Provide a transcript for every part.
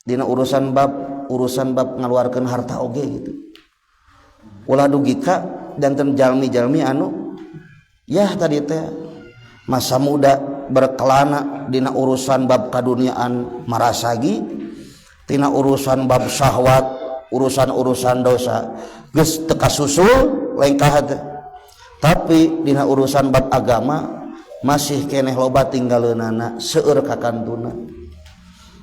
dina urusan bab ngaluarkeun harta oge gitu. Ulah dugi ka janten jalmi-jalmi anu ya tadi teh masa muda berkelana dina urusan bab kaduniaan marasagi, tina urusan bab syahwat, urusan dosa geus teu kasusul lengkah teh. Tapi dina urusan bab agama masih keneh loba tinggaleunana seueur kakantuna.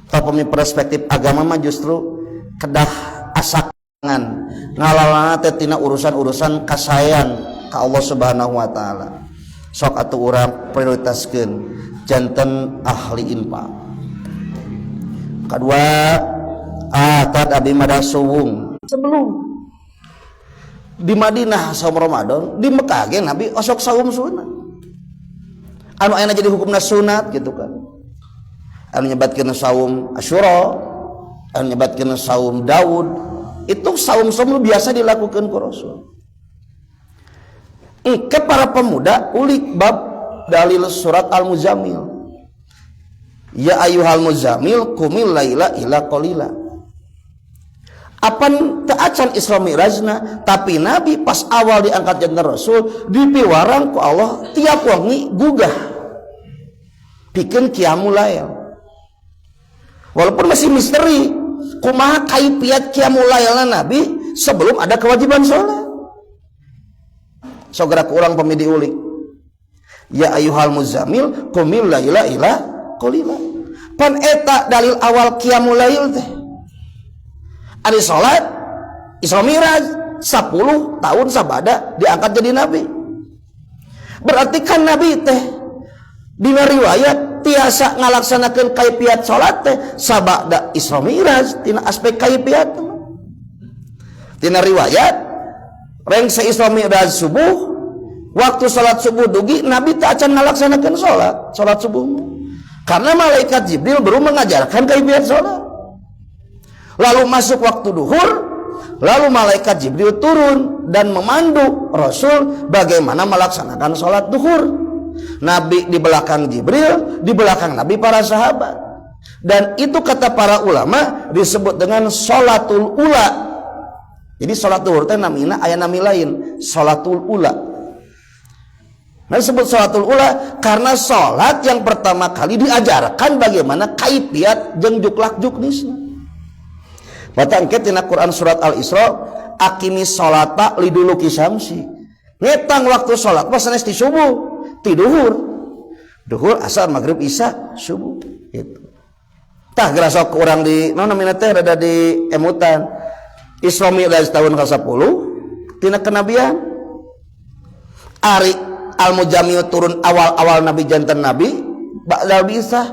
Tapi perspektif agama mah justru kedah asakan ngalalana teh tina urusan-urusan kasayan ka Allah Subhanahu wa taala. Sok atuh urang prioritaskeun janten ahli infak. Kedua, atad abi madasuwung sebelum di Madinah saum Ramadan, di Mekah ge Nabi osok saum sunat. Anu ayeuna jadi hukumna sunat gitu kan. Anu nyebatkeun saum Asyura, anu nyebatkeun saum Daud, itu saum-saum biasa dilakukan ku Rasul. Ke para pemuda ulik bab dalil surat Al-Muzammil. Ya ayyuhal muzammil qumil laila illa qalila. Apan teu acan Isra Mi'rajna, tapi Nabi pas awal diangkat janten Rasul dipiwarang ku Allah tiap wengi gugah pikeun qiyamul lail. Walaupun masih misteri kumaha kaifiat qiyamul lailna Nabi sebelum ada kewajiban salat. Sogera ku urang pamidi ulik. Ya ayyuhal muzammil qumil laila illa qalila. Pan eta dalil awal qiyamul lail teh. Ari salat Isra Mi'raj 10 tahun sabada diangkat jadi nabi. Berarti kan nabi teh dina riwayat tiasa ngalaksanakeun kaifiat salat teh sabada Isra Mi'raj tina aspek kaifiat. Tina riwayat reng sa Isra Mi'raj subuh waktu salat subuh dugi Nabi tak acan ngalaksanakeun salat subuh karena malaikat Jibril baru mengajarkan kaifiat salat. Lalu masuk waktu duhur, lalu malaikat Jibril turun dan memandu Rasul bagaimana melaksanakan salat duhur. Nabi di belakang Jibril, di belakang Nabi para sahabat. Dan itu kata para ulama disebut dengan sholatul ula. Jadi salat duhur teh namina aya nami lain, sholatul ula. Nah disebut sholatul ula karena salat yang pertama kali diajarkan bagaimana kaifiat jeung juklak juknisna. Mata angkat tina Quran surat Al-Isra, aqimis sholata liduluki syamsi. Ngetang waktu salat pas sanes ti subuh, ti duhur. Duhur, asar, maghrib, isya, subuh gitu. Tah geura sok urang di naon namina teh rada di emutan. Isra Mi'raj tahun ke-10 tina kenabian. Ari Al-Muzammil turun awal-awal Nabi janten Nabi, ba'dal bisa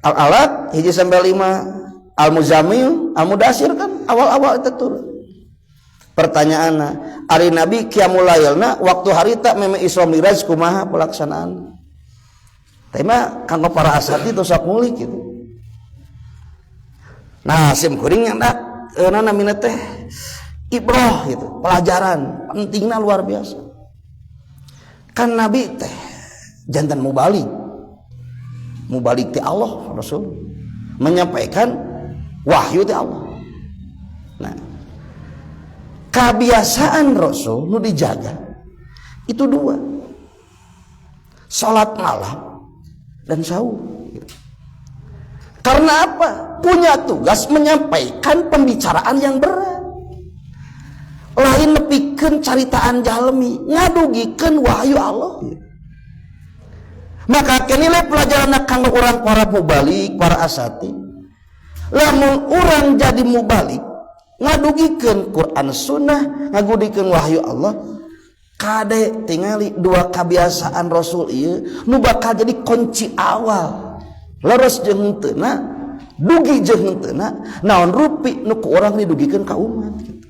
Al-Alaq hiji sampai 5, Al-Muzammil, Al-Mudassir kan awal-awal itu turun. Pertanyaanna, ari Nabi qiyamul lailna waktu harita meme Isra Mi'raj kumaha pelaksanaan? Teh mah kanggo para asati tos sok ngulik gitu. Nah, sim kuring nyandak namina teh ibrah gitu, pelajaran pentingna luar biasa. Kan Nabi teh jantan mubalik ti Allah Rasul menyampaikan wahyu ti Allah. Nah, kebiasaan Rasul nu dijaga itu dua, salat malam dan sahur. Karena apa? Punya tugas menyampaikan pembicaraan yang berat. Lain nepikeun caritaan jalmi, ngadugikeun wahyu Allah. Maka kenilai pelajaran kanggo urang para mubalik, para asati. Lamun urang jadi mubalik, ngadugikeun Quran Sunnah, ngagudikeun wahyu Allah, kade tingali dua kebiasaan Rasul ieu nu bakal jadi kunci awal. Leres jeung henteuna, dugi jeung henteuna, naon rupi nu ku urang didugikeun ka umat gitu.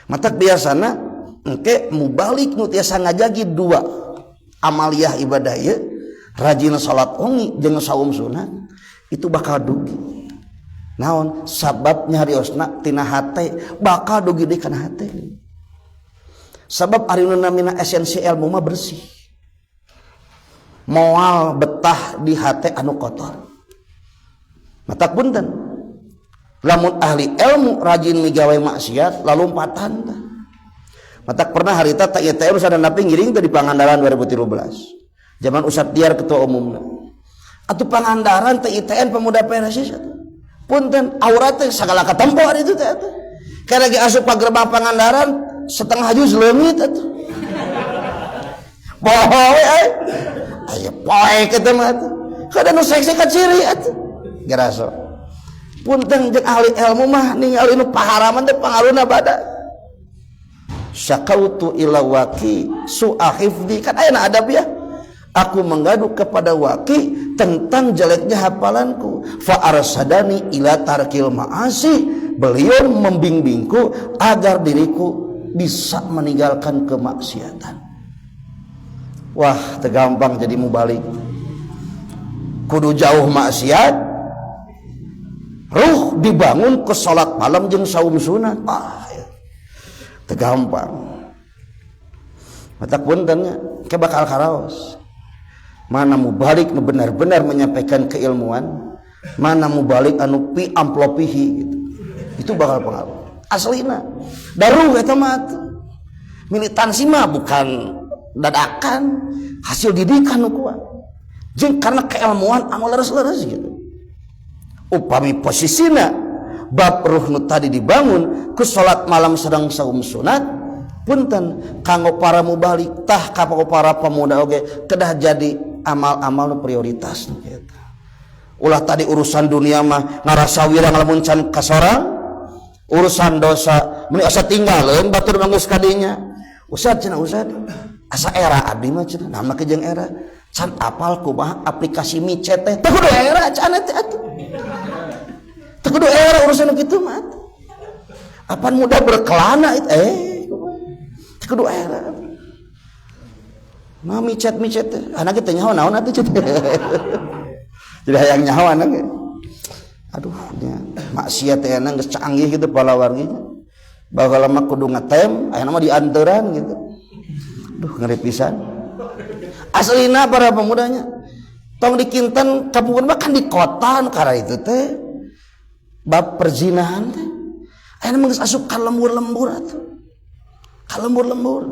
Mata biasana engke mubalik nu tiasa ngajagi dua amaliyah ibadah ieu, rajin salat wengi jeung saum sunat, itu bakal dugi. Naon sababnya hariosna tina hate bakal dugi deui kana hate. Sabab ari namina esensi ilmu mah bersih. Moal betah di hate anu kotor. Matak punten. lamun ahli ilmu rajin migawe maksiat lalu lompatan tah. Matak pernah harita tak ieu teh urusan napi ngiring teh di Pangandaran 2013. Zaman Ustaz Tiar ketua umumna. Atuh Pangandaran teh ITN pemuda PRSI punten aurat teh sagala katempo ari itu teh. Kada ge asup ka gerbang Pangandaran setengah juz leungit atuh. Poe aya poe kitu mah atuh. Kada nu seksi ka ciri atuh. Garaso. Punten jeung ahli ilmu mah ningali nu paharaman teh pangaruhna badak. Syakautu ila waki su'ahifdi, kan ayana adab ya. Aku mengadu kepada waki tentang jeleknya hafalanku. Fa arsadani ila tarkil ma'asi, beliau membimbingku agar diriku bisa meninggalkan kemaksiatan. Wah, tergampang jadi mubalik. Kudu jauh maksiat, ruh dibangun ke salat malam jeung saum sunat. Tergampang. Matak puntennya ke bakal karaos. Mana mubalik nu benar-benar menyampaikan keilmuan, mana mubalik anu pi amplopihi gitu. Itu bakal pengaruh. Aslina daruh eta mah. Militansi mah bukan dadakan, hasil didikan nu kuat. Jeung karena keilmuan anu leres-leres gitu. Upami posisina bab ruh nu tadi dibangun ku salat malam sedang saum sunat, punten kanggo para mubalik tah ka para pemuda oge kedah jadi amal-amal nu prioritas gitu. Ulah tadi urusan dunia mah ngarasa wirang lamun can kasorang, urusan dosa meni asa tinggalin batur manggus kadinya. Ustad cenah ustad asa era abdi mah cenah nama ke jeung era can apal kumaha aplikasi micet teh teh kudu era can teh atuh. Teu kudu era urusan kitu mah. Apaan muda berkelana itu teu kudu era. Mah micet anak teh nyaho naon atuh cet. Jadi hayang nyaho anak. Aduh nya maksiat teh enak geus canggih kitu palawarginya. Baheula mah kudu ngetem, aya mah dianteran gitu. Duh ngeri pisan. Aslina para pemudanya tong dikinten kapungun mah kan di kota kara itu teh. Bab perzinahan teh aya mah geus asup ka lembur-lembur atuh. Ka lembur-lembur.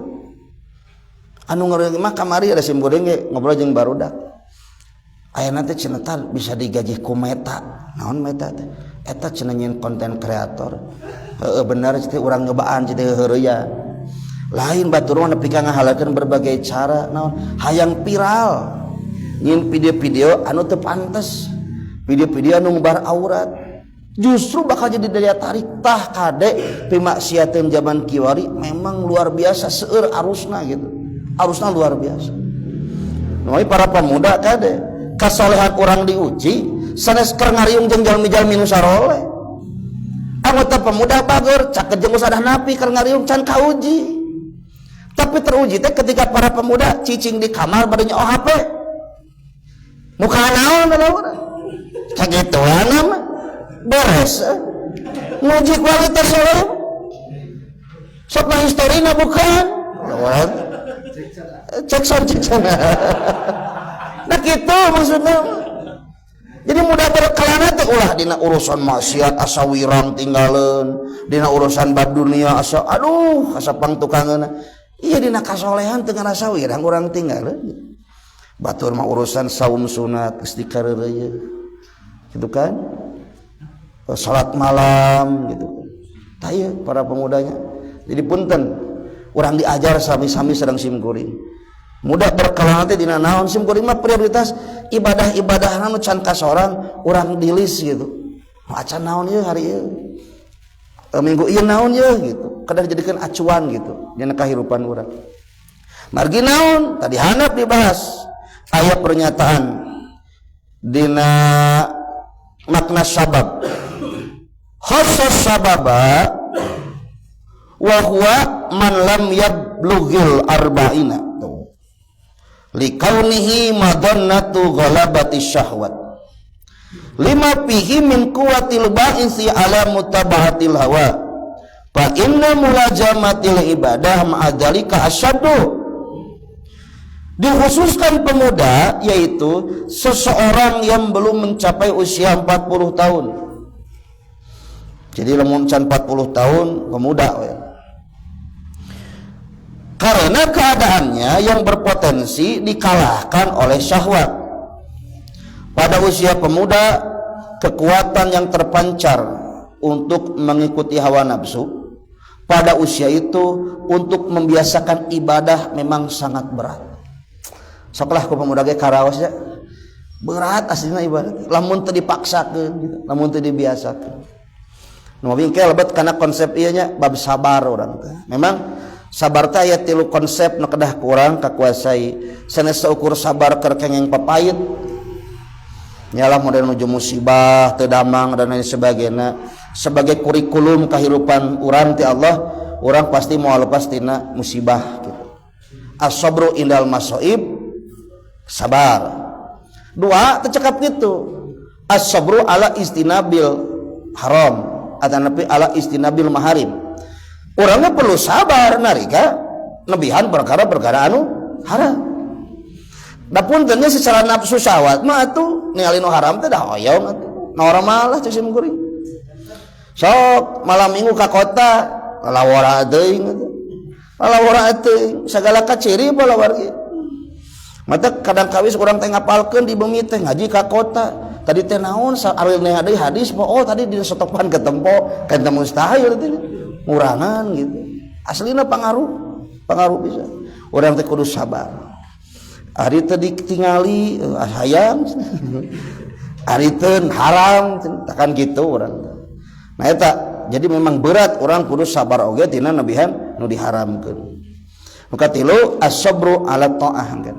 Anu ngeureung mah kamari ada sim goreng ge ngobrol jeung barudak. Aya teh cenah tah bisa digaji ku Meta. Naon Meta teh? Eta cenah nyeun konten kreator. Heueuh bener teh urang nyobaan teh heureuyan. Lain batur mah nepi ka ngahalakeun berbagai cara naon hayang viral. Nyeun video-video anu teu pantes. Video-video anu ngubar aurat. Justru bakal jadi daya tarik tah kade pimaksiateun zaman kiwari memang luar biasa seueur arusna gitu. Arusna luar biasa. Noi para pemuda kade kasolehan urang diuji sanes keur ngariung jeung jalmi-jalmi nu saroleh. Anggota pemuda bager caket jeung usadah napi keur ngariung can kauji. Tapi teruji teh ketika para pemuda cicing di kamar bade nyaho HP. Muka naon da urang. Kagituan mah. Beres nguji kualitas orang sok historina bukan cek nah gitu maksudnya. Jadi mudah berkelana teh ulah dina urusan maksiat asa wirang tinggalin, dina urusan bab dunia asa aduh asa pangtukangeuna. Iya dina kasolehan teu ngarasa wirang urang tinggalin. Batur mah urusan saum sunat geus dikareureuyeuh. Gitu kan? Salat malam gitu. Tah ieu para pemudanya. Jadi punten urang diajar sami-sami sedang simkuring. Mudah berkelana teh dina naon simkuring mah prioritas ibadah-ibadah anu can kasorang urang dilis gitu. Maca naon ieu hari ieu. Minggu ieu naon ieu gitu. Kada dijadikeun acuan gitu dina kahirupan urang. Margi naon? Tadi handap dibahas. Aya pernyataan dina makna sabab. Khassas sababa wa huwa man lam yablughil arba'ina likaunihi madannatu ghalabati syahwat lima fihi min quwwatil ba'isi ala mutabahatil hawa fa inna mulajamatil ibadah ma'adzalika asyaddu. Dikhususkan pemuda yaitu seseorang yang belum mencapai usia 40 tahun Jadi lamun can 40 tahun pemuda we. Karena keadaannya yang berpotensi dikalahkan oleh syahwat. Pada usia pemuda, kekuatan yang terpancar untuk mengikuti hawa nafsu pada usia itu untuk membiasakan ibadah memang sangat berat. Setelah ku pemuda ge karaos ya, berat aslinya ibadah. Lamun teu dipaksakeun gitu, lamun teu dibiasakeun. Nu bingkel lebet kana konsep ieu nya bab sabar urang teh. Memang sabar teh aya 3 konsep nu kedah ku urang kakuasai. Sanes ukur sabar keur kengeng papayut. Nyalah model nuju musibah, teu damang dan lain sebagainya. Sebagai kurikulum kehidupan urang ti Allah, urang pasti mau lepas tina musibah gitu. As-sabru indal masaib, sabar. 2 tercekap gitu. As-sabru ala istinabil haram atau nabi ala istinabil maharim. Orangnya perlu sabar narika nebihan perkara-perkara anu haram. Dapun tanya secara nafsu syahwat mah atuh ningali nu haram teh dah hoyong atuh. Na urang malah teu sim kuring. Sok malam minggu ka kota lalawara teuing atuh. Lalawara teuing sagala kaciri balawar ge. Mata kadang kawis urang teh ngapalkeun di bumi teh ngaji ka kota. Tadi teh naon saareuneuna deui hadis oh tadi di sotopan ke tempo kan teh mustahil teh. Ngurangan gitu. Aslina pangaruh bisa. Urang teh kudu sabar. Ari teh ditingali hayang. Ari teh haram takan gitu urang teh. Nah eta jadi memang berat urang kudu sabar oge tina nabihan nu diharamkeun. Maka tilu as-sabru ala ta'ah kan.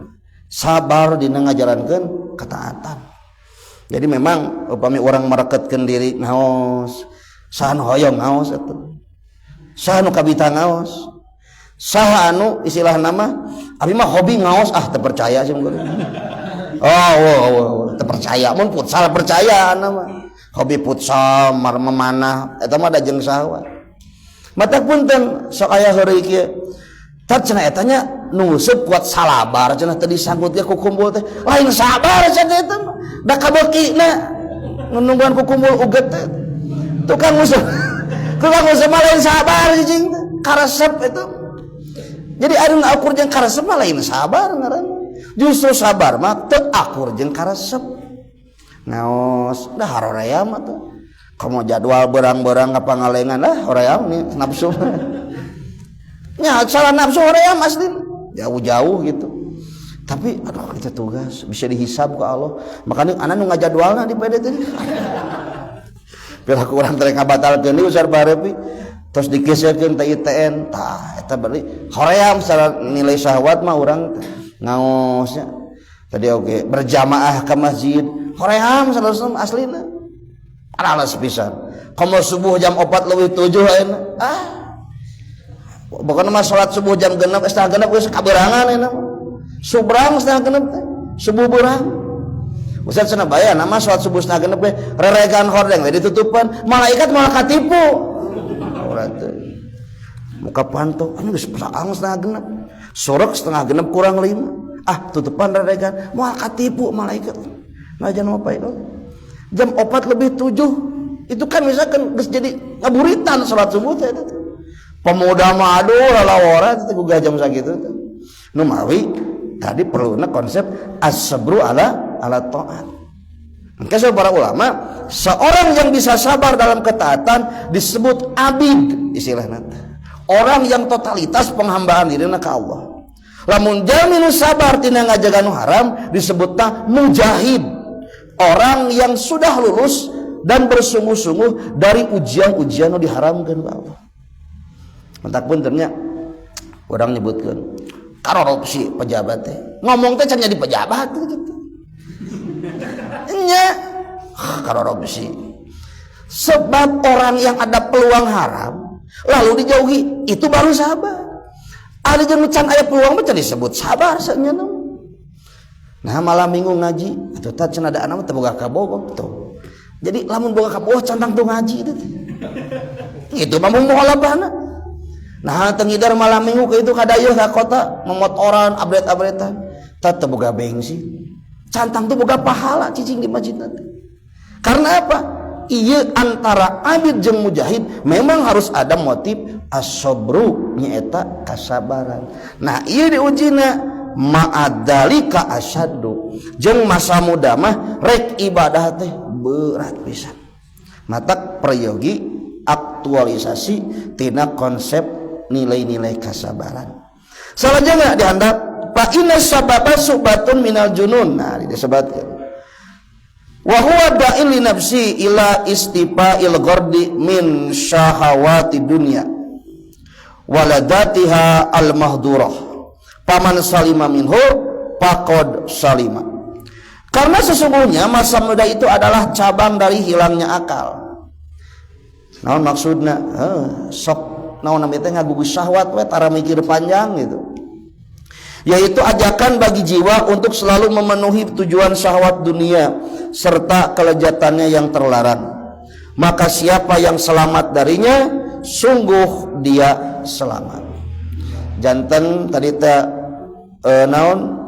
Sabar dina ngajarankeun ketaatan. Jadi memang upami urang mareketkeun diri naos, saha nu hoyong naos atuh. Saha nu kabita ngaos. Saha anu istilah nama abi mah hobi ngaos teu percaya sih mungkin. Oh, teu percaya mun futsal percaya nama. Hobi futsal mar memanah eta mah da jeung syahwat. Mata punten sok aya heureuy kieu. Tar cenah eta nya nuseup kuat salabar cenah teu disanggut ge ku kumpul teh. Lain sabar cenah eta mah. Da kabeukina nungguan ku kumpul uget teh. Tukang musuh mah lain sabar cicing karesep itu. Jadi anu akur jeung karesep mah lain sabar ngaranna. Justru sabar mah teu akur jeung karesep. Naos dah haroream atuh. Komo jadwal berang-berang ngapangalengan lah hoream nih nafsu. Nya salah nafsu hoream asli jauh-jauh gitu. Tapi aduh kita tugas bisa dihisab ke Allah. Makanya anak nu ngajadwalna di PDT. Bila kurang tereng ngabatalkeun ieu usar barepi terus digeserkeun teh ITN tah eta berarti hoream secara nilai syahwat mah urang ngaosnya tadi oke berjamaah ke masjid hoream salosem aslina alalas pisan komo subuh jam 4:07 ayeuna bukan mah salat subuh jam 6 setengah 6 geus kaberangan ayeuna subrang setengah 6 teh subuh beurang. Ustaz cenah baya nama salat subuh setengah 6 reregan hordeng ditutupan malaikat malah katipu. Urang teh muka pantok anu geus saang setengah 6 sorok setengah 6 kurang 5 tutupan reregan moal katipu malaikat ngajan apa itu jam 4:07 itu kan misalkan geus jadi ngaburitan salat subuh teh pemuda mah aduh lalawara teh gugah jam sakitu teh nu mawi tadi perluna konsep as-sabru ala ta'at. Maka para ulama seorang yang bisa sabar dalam ketaatan disebut abid istilahna. Orang yang totalitas penghambaan dirina ka Allah. Lamun jaminu sabar tina ngajaga nu haram disebutna mujahid. Orang yang sudah lulus dan bersungguh-sungguh dari ujian-ujian nu diharamkeun ku Allah. Mentak puntennya urang nyebutkeun korupsi pejabat teh. Ngomong teh can jadi pejabat gitu. Nya korupsi. Sebab orang yang ada peluang haram lalu dijauhi itu baru sabar. Ada jeung can aya peluang mah can disebut sabar saenyana. Nah malam minggu ngaji atuh tah can ada anak teh boga kabogoh tuh. Jadi lamun boga kabogoh cantang tuh ngaji teh. Itu mah muhalabahna. Nah tengidar malam minggu ke itu kadayeuh ka kota memotoran abret-abretan tah teu boga bensin. Cantang tuh boga pahala cicing di masjid nanti. Karena apa? ieu antara abid jeung mujahid memang harus ada motif as-sabru nyaeta kasabaran. Nah ieu diujina ma'adzalika asyaddu jeung masa muda mah rek ibadah teh berat pisan. Matak prayogi aktualisasi tina konsep nilai-nilai kasabaran. Salajengna dihandap fa inna sababa subatun minal junun. Nah disebutkeun wa huwa da'il li nafsi ila istifa'il ghardi min syahawati dunya waladatiha al mahdurah paman salima minhu faqad salima. Karena sesungguhnya masa muda itu adalah cabang dari hilangnya akal. Naon maksudna? Sok naon namanya teh ngagugus syahwat we tara mikir panjang gitu. Yaitu ajakan bagi jiwa untuk selalu memenuhi tujuan syahwat dunia serta kelezatannya yang terlarang. Maka siapa yang selamat darinya, sungguh dia selamat. Janten tadi teh naon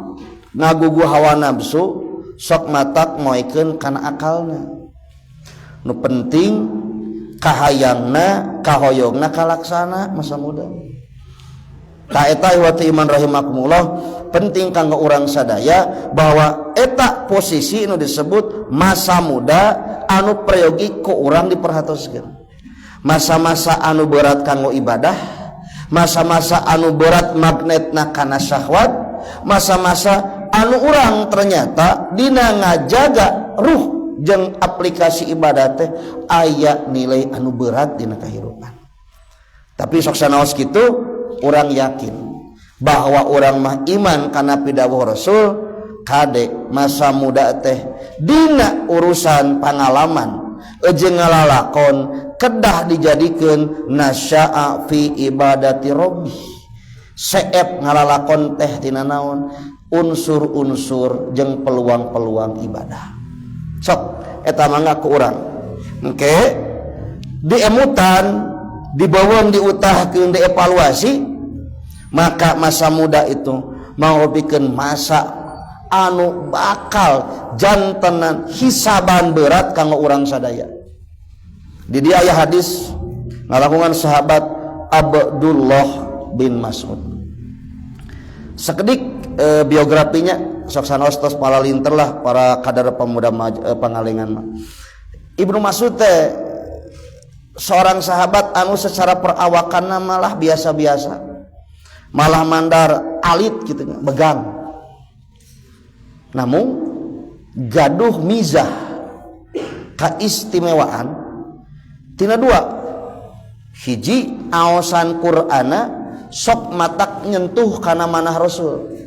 ngagugu hawa nafsu sok matak moekeun kana akalna. Nu penting kahayangna kahoyongna kalaksana masa muda. Ta eta wati iman rahimakumullah penting kanggo urang sadaya bahwa eta posisi nu disebut masa muda anu prayogi ku urang diperhatoskeun. Masa-masa anu berat kanggo ibadah, masa-masa anu berat magnetna kana syahwat, masa-masa anu urang ternyata dina ngajaga ruh jeung aplikasi ibadah teh aya nilai anu berat dina kahirupan. Tapi sok sanaos kitu orang yakin bahwa orang mah iman kana pidawuh Rasul kade masa muda teh dina urusan pangalaman jeung ngalalakon kedah dijadikeun nasya'a fi ibadati rabbi seep ngalalakon teh tina naon unsur-unsur jeung peluang-peluang ibadah. Sok eta mangga ku urang engke diemutan dibawon diutahkeun dievaluasi maka masa muda itu mau bikin masa anu bakal jantenan hisaban berat kanggo urang sadaya. Di dia aya hadis ngalakungan sahabat Abdullah bin Mas'ud. Sekedik biografinya sok sanaos tos palalinter lah para kadar pemuda pangalengan mah. Ibnu Mas'ud teh seorang sahabat anu secara perawakan malah biasa-biasa, malah mandar alit gitu, begang. Namun gaduh mizah kaistimewaan tina dua, hiji aosan Qur'ana sok matak nyentuh kana manah Rasul.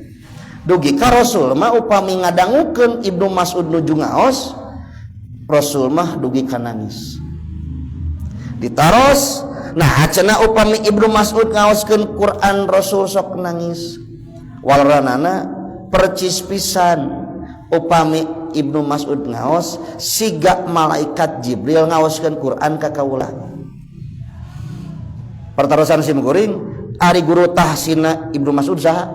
Dugi ka Rasul mah upami ngadangukeun Ibnu Mas'ud nuju ngaos, Rasul mah dugi ka nangis. Ditaros nah cenah upami Ibnu Mas'ud ngaoskeun Quran Rasul sok nangis walranana percis pisan upami Ibnu Mas'ud ngaos siga malaikat Jibril ngaoskeun Quran ka kaula. Pertarosan sim kuring ari guru tahsina Ibnu Mas'ud saha?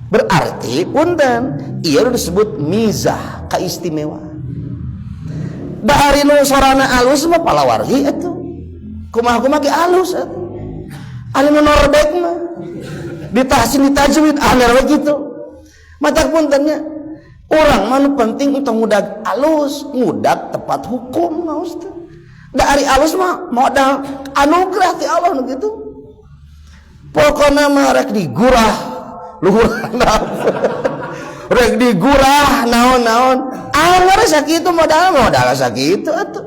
Berarti punten ieu disebut mizah kaistimewa. Da ari nu sorana alus mah palawargi atuh. Kumaha-kumaha ge alus atuh. Ari nu norbek mah ditahsin ditajwid aner we kitu. Matak puntennya urang mah nu penting untuk ngudag alus, ngudag tepat hukum ngaos teh. Da ari alus mah modal anugerah ti Allah nu kitu. Pokona mah rek digurah luhur rek digurah naon-naon anggar sakitu modal sakitu atuh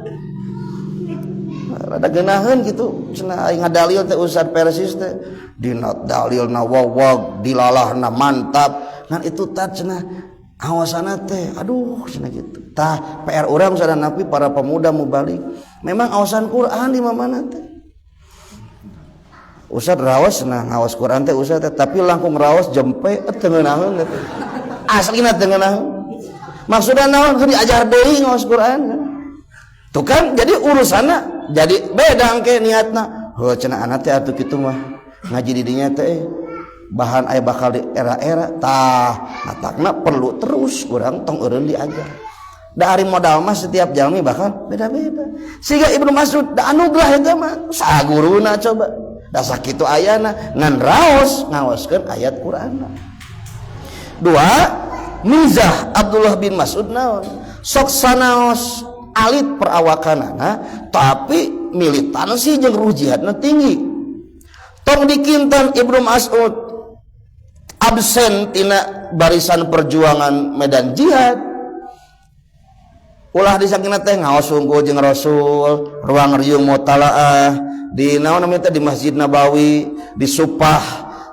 rada geunaheun kitu cenah aing ngadalil teh Ustaz Persis teh dina dalilna wawag dilalahna mantap ngan itu tah cenah awasana teh aduh cenah kitu tah PR urang sadana napi para pemuda mubalik memang awasan Quran di mana teh Ustaz raos nah ngawas Quran teh Ustaz teh tapi langkung raos jempe teu ngeunaheun aslina teu ngeunaheun. Maksudna naon keur diajar deui ngaos Quran kan. Tuh kan jadi urusanna jadi beda engke niatna. Heuh cenah anak teh atuh kitu mah ngaji di dinya teh bahan aya bakal di era-era tah matakna perlu terus urang tong eureun diajar. dari modal mah setiap jalmi bakal beda-beda. Sehingga Ibnu Mas'ud da anugerah eta mah saguruna coba. Da sakitu ayana ngan raos ngaoskeun ayat Qur'an. 2, mizah Abdullah bin Mas'ud naon? Sok sanaos alit perawakanana tapi militansi jeung ruh jihadna tinggi. Tong dikinten Ibnu Mas'ud absen tina barisan perjuangan medan jihad. Ulah disakina teh ngaos sungguh jeung Rasul, ruang riung mutalaah di naon namanya teh di Masjid Nabawi, di Supah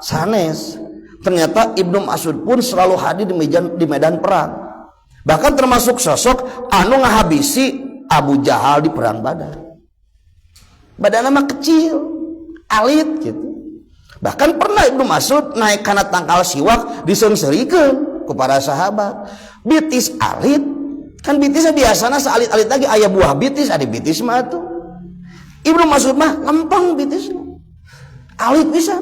sanes. Ternyata Ibnu Mas'ud pun selalu hadir di medan perang. Bahkan termasuk sosok anu ngahabisi Abu Jahal di perang Badar. Badanna mah kecil, alit gitu. Bahkan pernah Ibnu Mas'ud naik kana tangkal siwak diseungseurikeun ku para sahabat. Bitis alit, kan bitisnya biasana saalit-alit lagi aya buah bitis, ada bitis mah tuh. Ibnu Mas'ud mah lempeng bitisnya. Alit bisa.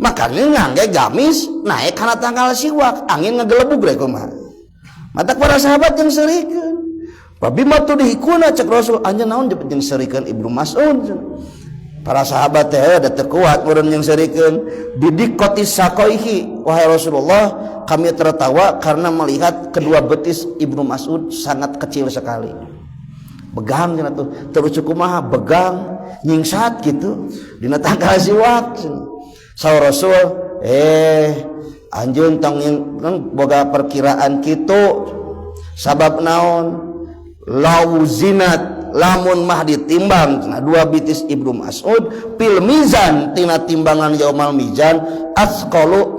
Makanya ngangge gamis naik kana tangkal siwak, angin ngagelebug rek kumaha. Mata para sahabat yang serikeun. Babi mah tuh dihikuna cek Rasul anjeun naon jeung serikeun Ibnu Mas'ud. Para sahabat teh da teu kuat meureun jeung serikeun bidikotis sakoihi, wahai Rasulullah kami tertawa karena melihat kedua betis Ibnu Mas'ud sangat kecil sekali. Begang cenah tuh terus kumaha begang nyingsat gitu dina tangkal siwak. Saur Rasul anjeun tong boga perkiraan kitu sabab naon lau zinat lamun mah ditimbang nah dua bitis Ibnu Mas'ud pil mizan tina timbangan yaumal mizan asqalu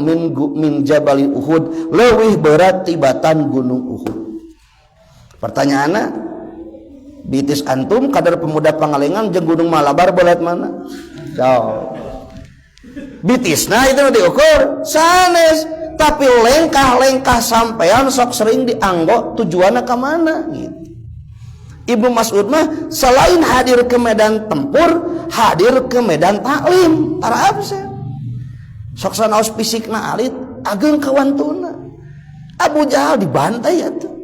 min jabali Uhud leuwih berat tibatan gunung Uhud. Pertanyaanna bitis antum kadar pemuda Pangalengan jeung gunung Malabar belat mana? Jauh. Bitisna itu diukur sanes tapi lengkah-lengkah sampean sok sering dianggo tujuanna ka mana gitu. Ibnu Mas'ud mah selain hadir ke medan tempur, hadir ke medan taklim, para absen. Sok sanaos fisikna alit, ageung kawantuna. Abu Jahal dibantai atuh.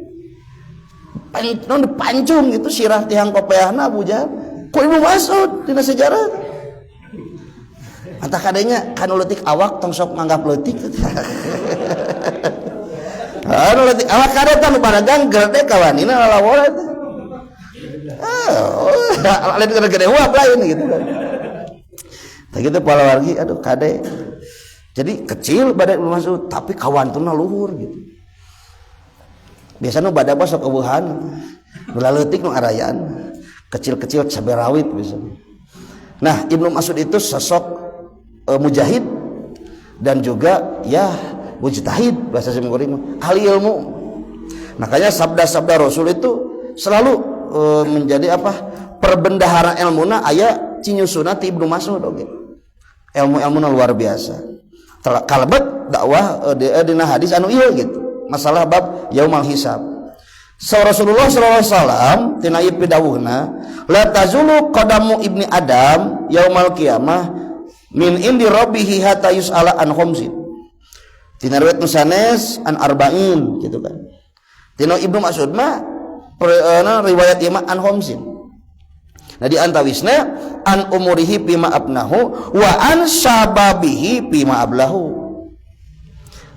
Dipancung gitu sirah tihang kopeahna Abu Jahal. Ku Ibnu Mas'ud dina sejarah. Anta kadenya kanu leutik awak tong sok nganggap leutik. Anu leutik awak kada tah nu baragang gede kawanina lalawola teh. Lain gede uap lain gitu kan. Tak gitu pola wargi aduh kade. Jadi kecil badan Ibnu Mas'ud tapi kawantuna luhur gitu. Biasana badak sok eueuhan. Ulah leutik nu arayaan. Kecil-kecil saberawit biasanya. Nah, Ibnu Mas'ud itu sosok mujahid dan juga ya mujtahid bahasa Singapura ahli ilmu. Makanya sabda-sabda Rasul itu selalu menjadi apa perbendahara ilmuna aya cinyusuna ti Ibnu Mas'ud oge. Ilmu-ilmuna luar biasa. Kalebet dakwah dina hadis anu ieu gitu. Masalah bab yaumal hisab. Rasulullah sallallahu alaihi wasallam tina ieu pidawuhna la tazulu qadamu ibni Adam yaumal qiyamah min indi rabbihi hatta yus'ala an khamsin. Tina riwayat musanes an arba'in gitu kan. Tina Ibnu Mas'ud mah riwayat ieu mah an khamsin. Nah di antawisna an umurihi bima abnahu wa an sababihi bima ablahu.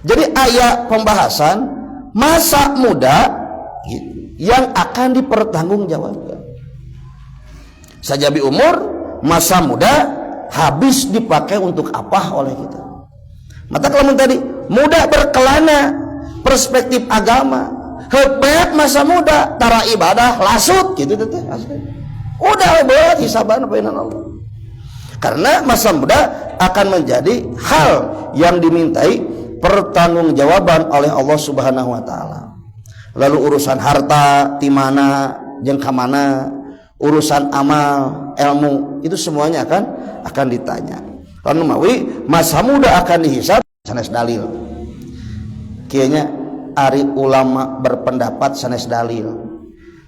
Jadi ayat pembahasan masa muda yang akan dipertanggungjawabkan. Sajabi umur, masa muda habis dipakai untuk apa oleh kita. Mata kalau tadi muda berkelana perspektif agama, hebat masa muda tara ibadah lasut gitu teh. Udah buat hisaban peunan Allah. Karena masa muda akan menjadi hal yang dimintai pertanggungjawaban oleh Allah Subhanahu wa taala. Lalu urusan harta di mana jeung ka mana, urusan amal, ilmu itu semuanya akan ditanya. Lalu mawi masa muda akan dihisab sanes dalil. Kieunya ari ulama berpendapat sanes dalil.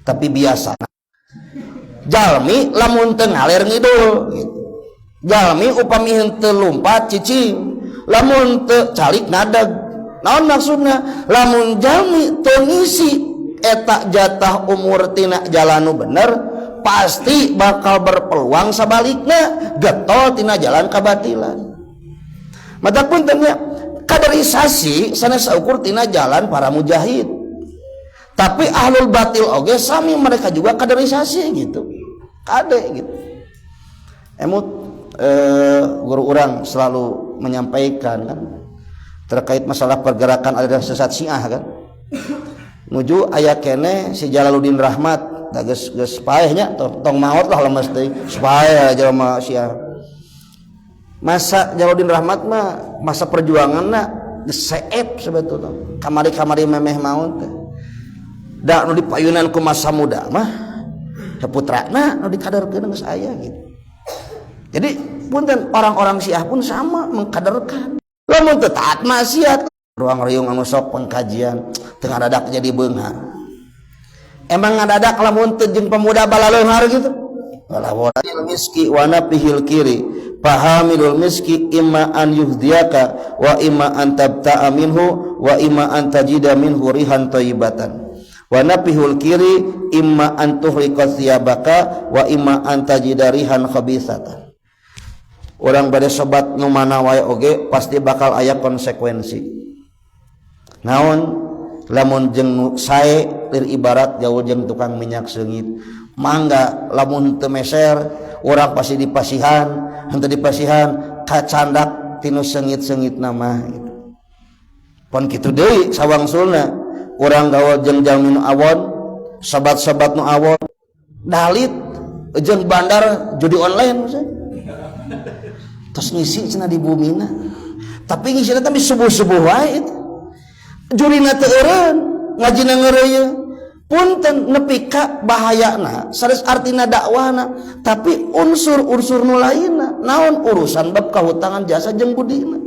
Tapi biasa jalmi lamun teu ngaler ngidul gitu. Jalmi upami henteu lumpat cicing, lamun teu calik nadeg. Naon maksudna? Lamun jalmi teu ngisi eta jatah umur tina jalan nu bener, pasti bakal berpeluang sabalikna getol tina jalan kabatilan. Mata puntennya kaderisasi sanes saukur tina jalan para mujahid. Tapi ahlul batil oge sami mereka juga kaderisasi gitu. Kade gitu. Emut guru orang selalu menyampaikan kan terkait masalah pergerakan aliran sesat Syiah kan. Nuju aya kene si Jalaluddin Rahmat da geus paehnya tong maot lah lemes teh supaya jelema Syiah. Masa Jalaluddin Rahmat mah masa perjuanganna geus seep sebetulnya. Kamari-kamari memeh maut teh. Da nu dipayunan ku masa muda mah putrana nu dikadarkeun geus aya gitu. Jadi punten orang-orang Syiah pun sama mengkaderkan. Lamun teu taat maksiat, ruang riung anu sok pengkajian teu ngadadak jadi beunghar. Emang ngadadak lamun teu jeung pemuda balaleunghar gitu. Walawal miski wa nafihil kiri. Fahamilul miski imma an yuhdiyaka wa imma an tabta'a minhu wa imma an tajida minhu rihan thayyibatan. Wa nafihul kiri imma an tuhriqa thiyabaka wa imma an tajida rihan khabithatan. Orang bade sobat nu mana wae oge pasti bakal aya konsekuensi. Naon lamun jeung sae lir ibarat jauh jeung tukang minyak seungit. Mangga lamun teu meser urang pasti dipasihan, henteu dipasihan kacandak tinu seungit-seungitna mah gitu. Pon kitu deui sawangsulna urang gawe jeung jalmi nu awon, sobat-sobat nu awon, dalit jeung bandar judi online misalnya. Terus ngisi cenah di bumina tapi ngisina teh subuh-subuh wae jurina teu eureun ngajina ngeureuyeuh punten nepi ka bahayana sanes artina dakwahna tapi unsur-unsur nu lainna naon urusan bab kahutangan jasa jeung budina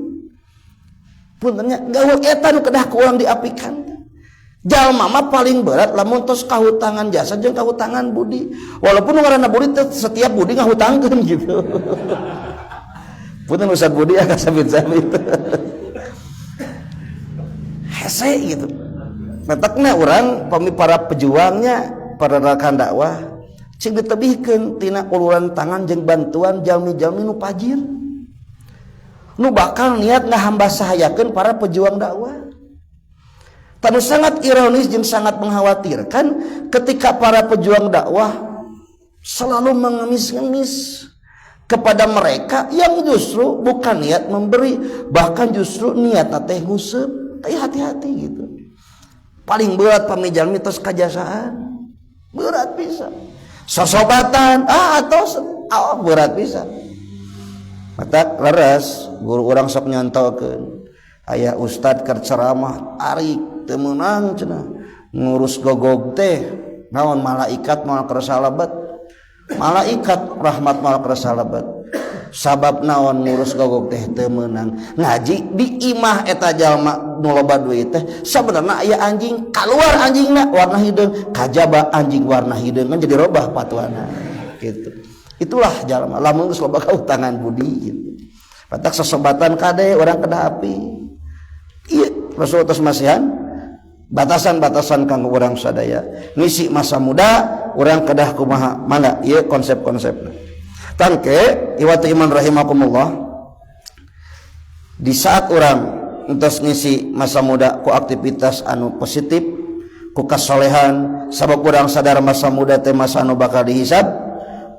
puntennya gaul eta nu kedah ku urang diapikan jalma mah paling berat lamun tos kahutangan jasa jeung kahutangan budi walaupun ngaranna budi setiap budi ngahutangkeun gitu. Punten Ustaz Budi agak sabit-sabit. Hese gitu. Matakna urang para pejuangnya, para rekan dakwah cing ditebihkeun tina uluran tangan jeung bantuan jalmi-jalmi nu pajir. Nu bakal niat ngahamba sahayakeun para pejuang dakwah. Tanu sangat ironis jeung sangat mengkhawatirkan ketika para pejuang dakwah selalu mengemis-ngemis kepada mereka yang justru bukan niat memberi, bahkan justru niat teh nguseup. Hati-hati gitu. Paling berat pamijal mitos kajasaan. Berat bisa. Sosobatan atau berat bisa. Mata leres guru urang sok nyontokeun. Aya ustad keur ceramah arik teu meunang cenah. Ngurus gogog teh naon malaikat moal keur salabat. Malaikat rahmat mal kersalabat sabab naon ngurus gogog teh teu meunang ngaji di imah eta jalma nu loba duit teh sabenerna aya anjing kaluar anjingna warna hideung kajaba anjing warna hideung kan jadi robah patuana gitu. Itulah jalma lamun geus loba kautangan budi gitu. Patak sosobatan kade urang kedah api ieu Rasul tos masihan batasan-batasan kanggo urang sadaya ngisi masa muda urang kedah kumaha mangga ieu konsep-konsepna tangke iwatu iman rahimakumullah di saat urang entos ngisi masa muda ku aktivitas anu positif ku kasolehan sabab urang sadar masa muda teh masa anu bakal dihisab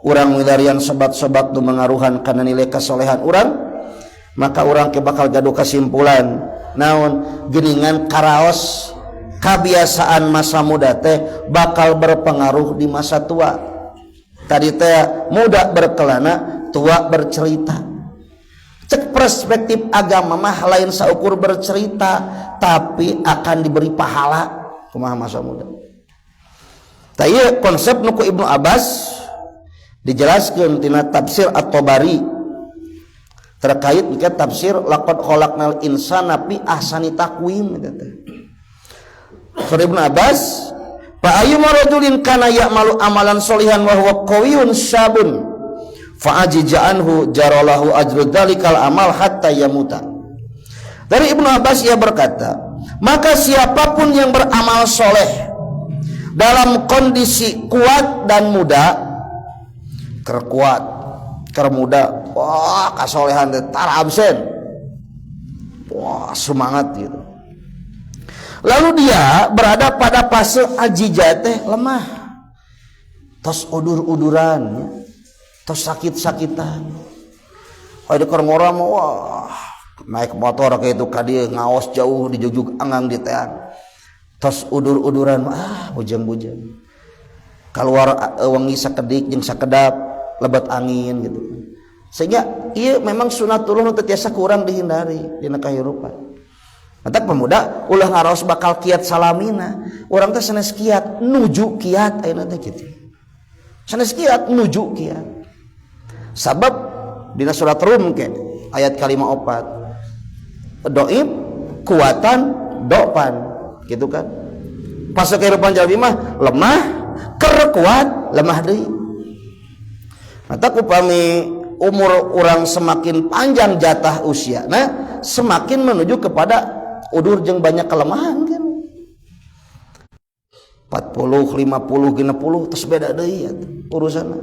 urang milarian sobat-sobat nu mengaruhan kana nilai kasolehan urang maka urang ke bakal gaduh kesimpulan naon geuningan karaos kebiasaan masa muda teh bakal berpengaruh di masa tua. Tadi teh muda berkelana, tua bercerita. Cek perspektif agama mah lain saukur bercerita, tapi akan diberi pahala kumaha masa muda. Taya konsep nuku Ibnu Abbas dijelaskeun tina tafsir At-Tabari terkait dengan tafsir laqad khalaqnal insana fi ahsani taqwim eta teh. Surah Ibnu Abbas, fa ayyuma rajulin kana ya'malu amalan sholihan wa huwa qawiyyun syabun fa ajja'anhu jaralahu ajru dzalikal amal hatta yamuta. Dari Ibnu Abbas ia berkata, maka siapapun yang beramal soleh dalam kondisi kuat dan muda, keur kuat, keur muda, wah kasolehan teh tara absen, wah semangat gitu. Lalu dia berada pada fase ajijah teh lemah, tos udur-uduran, tos sakit-sakitan. Ada orang wah naik motor kayak itu kadieu ngaos jauh di jugjug anggang di teang, tos udur-uduran, bujang-bujang, keluar wangi sakedik jeung sakedap lebat angin gitu. Sehingga ieu memang sunatullah nu teu tiasa kurang dihindari dina kahirupan. Matak pemuda ulah ngaraos bakal kiat salamina, urang teh sanes kiat nuju kiat ayeuna teh kitu. Sanes kiat nuju kiat. Sabab dina surat Rum ke ayat kalima 4 doib kuatan dopan gitu kan. Pas kehidupan jalmi mah lemah keur kuat lemah deui. Mata upami umur orang semakin panjang jatah usia, nah semakin menuju kepada udur jeung banyak kelemahan kan. 40, 50, 60 terus beda deui urusanna.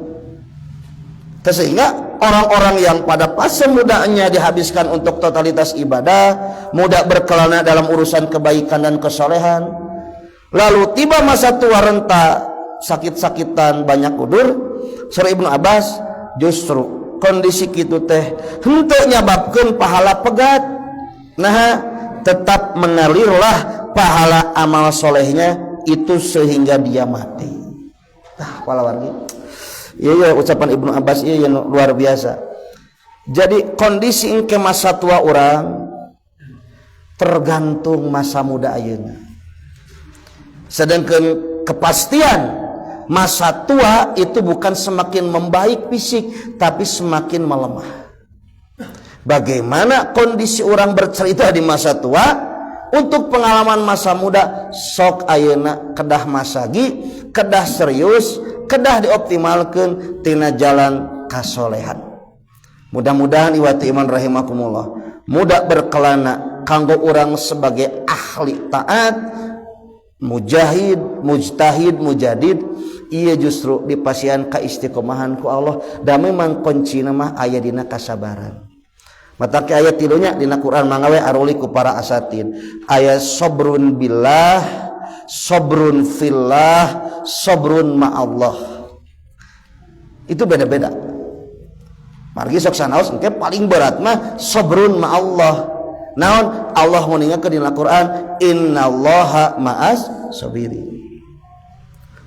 Sehingga orang-orang yang pada fase mudanya dihabiskan untuk totalitas ibadah, mudah berkelana dalam urusan kebaikan dan kesolehan, lalu tiba masa tua renta sakit-sakitan banyak udur. Surah Ibnu Abbas justru kondisi kitu teh henteu nyababkeun pahala pegat, nah tetap mengalirlah pahala amal solehnya itu sehingga dia mati. Nah pahlawan gitu. Iya ucapan Ibnu Abbas iya yang luar biasa. Jadi kondisi engke masa tua orang tergantung masa muda ayeuna. Sedangkan kepastian masa tua itu bukan semakin membaik fisik tapi semakin melemah. Bagaimana kondisi orang bercerita di masa tua untuk pengalaman masa muda sok ayeuna kedah masagi, kedah serius, kedah dioptimalkan tina jalan kasolehan. Mudah-mudahan iwati iman rahimakumullah mudah berkelana kanggo orang sebagai ahli taat, mujahid, mujtahid, mujadid. Ia justru dipasihan kaistiqomahan ku Allah dan memang kuncina mah aya dina kasabaran. Mata ke ayat tilunya dina Quran mangawe aruli ku para asatid ayat sabrun billah, sabrun fillah, sabrun ma'allah. Itu beda-beda. Margi sok sanaos engke paling berat mah sabrun ma'allah. Naon Allah meningatkeun dina Quran innallaha ma'as sabirin.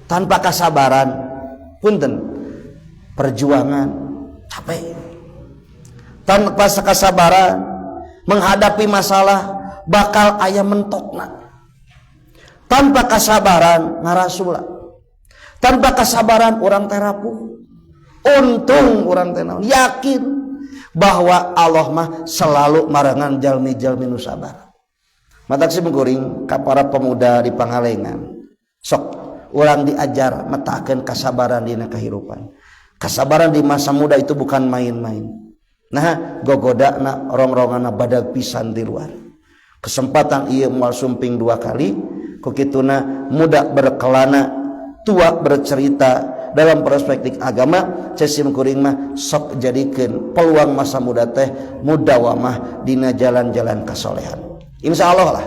Tanpa kesabaran punten perjuangan capek. Tanpa kesabaran menghadapi masalah bakal aya mentokna. Tanpa kesabaran ngarasula. Tanpa kesabaran orang terapu. Untung orang teh yakin bahwa Allah mah selalu marangan jalmi-jalmi nu sabar. Matak simkuring ka para pemuda di Pangalengan. Sok urang diajar metakeun kasabaran dina kahirupan. Kasabaran di masa muda itu bukan main-main. Nah, gogodana rong-rongana badag pisan di luar. Kesempatan ieu moal sumping 2 kali, ku kituna muda berkelana, tua bercerita dalam perspektif agama. Cesim kuring mah sok jadikeun peluang masa muda teh mudawamah dina jalan-jalan kasolehan. Insyaallah lah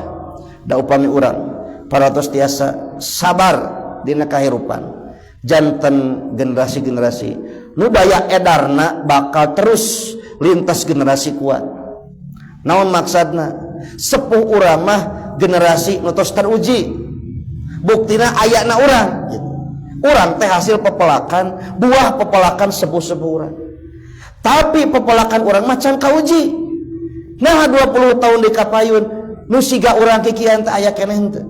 da upami urang paratos tiasa sabar dina kahirupan janten generasi-generasi nu daya edarna bakal terus lintas generasi kuat. Naon maksudna? Sepuh urang mah generasi nu tos teruji. Buktina ayana urang gitu. Urang teh hasil pepelakan, buah pepelakan sepuh-sepuh urang. Tapi pepelakan urang mah can kauji. Nah 20 tahun di kapayun nu siga urang kikian teh aya keneh henteu.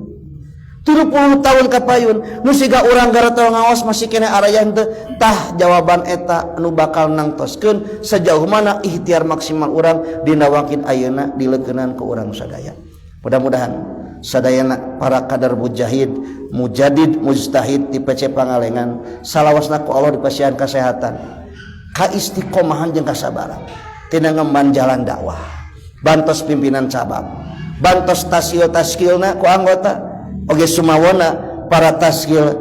30 tahun kapayun nu siga urang gara teu ngaos masih keneh araya henteu. Tah jawaban eta anu bakal nangtoskeun sejauh mana ikhtiar maksimal urang dina waqit ayeuna dileukeunnan ku urang sadaya. Mudah-mudahan sadayana para kadar mujahid, mujadid, mujtahid di PC Pangalengan salawasna ku Allah dipasihan kesehatan, kaistiqomahan jeung kasabaran tina ngemban jalan dakwah, bantos pimpinan cabang, bantos tasio taskilna ku anggota oge sumawona para taskil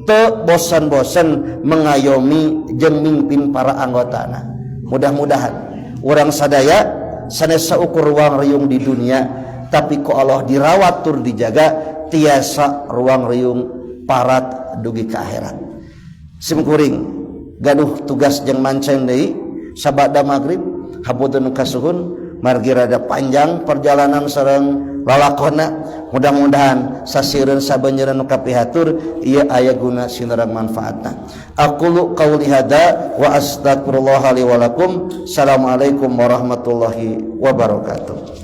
teu bosan-bosan mengayomi jeung mimpin para anggotana. Mudah-mudahan urang sadaya sanes saukur ruang riung di dunia tapi ku Allah dirawat tur dijaga tiasa ruang riung parat dugi ka akhirat. Simkuring gaduh tugas jeung mancen deui sabada magrib hapunten kasuhun margi rada panjang perjalanan sareng lalakonna. Mudah-mudahan sasireun sabanjeureun nu kapihatur ieu aya guna sinareng manfaatna. Aqulu qauli hada wa astaghfirullah li wa lakum. Assalamualaikum warahmatullahi wabarakatuh.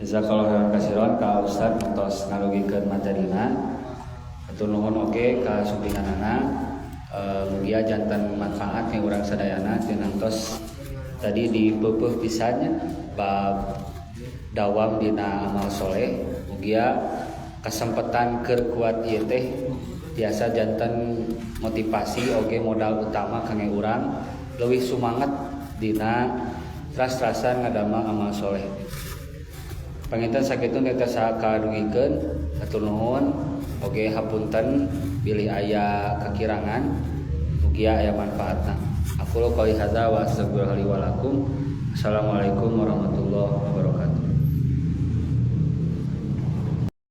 Jazakallahu khairan katsiran ka Ustaz ngantos ngalugikeun materina. Hatur nuhun oge ka supinganana. Mugia janten manfaat yang urang sadayana teu ngantos tadi dipeupuh pisannya bab dawam dina amal soleh. Mugia kasempatan keur kuat ieu teh tiasa janten motivasi oge modal utama kangge urang leuwih sumanget dina ras-rasan ngadamel amal soleh. Panginten sakitu netiasa kadungikeun hatur nuhun oge hapunten bilih aya kekirangan mugia aya manfaatna. Aqulu qouli hadza wa astaghfirullahi wa lakum. Assalamualaikum warahmatullahi wabarakatuh.